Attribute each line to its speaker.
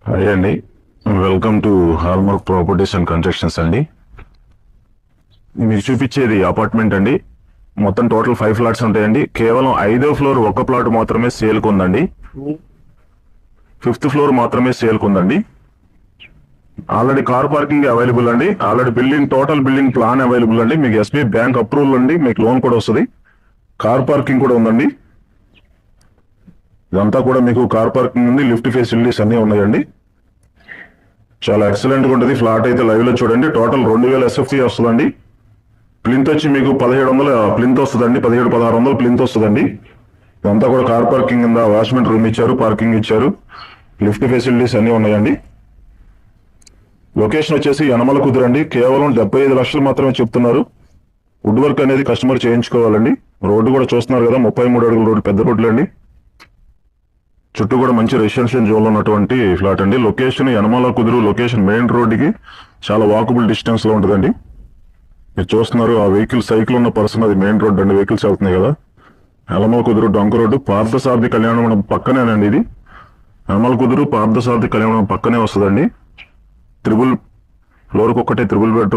Speaker 1: Hi అండి, welcome to hallmark properties and constructions అండి. మీకు చూపించేది అపార్ట్మెంట్ అండి. మొత్తం టోటల్ 5 ఫ్లాట్స్ ఉంటాయండి. కేవలం 5వ ఫ్లోర్ ఒక ప్లాట్ మాత్రమే సేల్ కుందండి. 5th ఫ్లోర్ మాత్రమే సేల్ కుందండి. ఆల్రెడీ కార్ పార్కింగ్ అవైలబుల్ అండి. Already total building plan available అండి. మీకు ఎస్బీఐ బ్యాంక్ అప్రూవల్ అండి. మీకు లోన్ కూడా వస్తుంది. కార్ పార్కింగ్ కూడా ఉందండి. ఇదంతా కూడా మీకు కార్ పార్కింగ్ ఉంది, లిఫ్ట్ ఫెసిలిటీస్ అన్ని ఉన్నాయండి. చాలా ఎక్సలెంట్ గా ఉంటుంది. ఫ్లాట్ అయితే లైవ్ లో చూడండి. టోటల్ 2000 ఎస్ఎఫ్టీ వస్తుందండి. ప్లింత్ వచ్చి మీకు 1700 ప్లింత్ వస్తుందండి. 1700-1600 ప్లింత్ వస్తుందండి. ఇదంతా కూడా కార్ పార్కింగ్ కింద వాష్మెంట్ రూమ్ ఇచ్చారు, పార్కింగ్ ఇచ్చారు, లిఫ్ట్ ఫెసిలిటీస్ అన్ని ఉన్నాయండి. లొకేషన్ వచ్చేసి యనమల కుదురండి. కేవలం 75 లక్షలు మాత్రమే చెప్తున్నారు. వుడ్ వర్క్ అనేది కస్టమర్ చేయించుకోవాలండి. రోడ్డు కూడా చూస్తున్నారు కదా, 33 అడుగుల రోడ్డు, పెద్ద రోడ్లు అండి. చుట్టూ కూడా మంచి రెసిడెన్షియల్ జోన్ లో ఉన్నటువంటి ఫ్లాట్ అండి. లొకేషన్ యనమల కుదురు. లొకేషన్ మెయిన్ రోడ్డుకి చాలా వాకబుల్ డిస్టెన్స్ లో ఉంటుందండి. మీరు చూస్తున్నారు ఆ వెహికల్ సైకిల్ ఉన్న పర్సన్, అది మెయిన్ రోడ్ అండి. వెహికల్స్ వెళ్తున్నాయి కదా. యనమల కుదురు డొంక రోడ్డు, పార్థసారథి కళ్యాణ మండపం పక్కనేనండి. ఇది యనమల కుదురు పార్థసారథి కళ్యాణ మండపం పక్కనే వస్తుందండి. 3 ఫ్లోర్కి ఒక్కటే 3 బెడ్రూమ్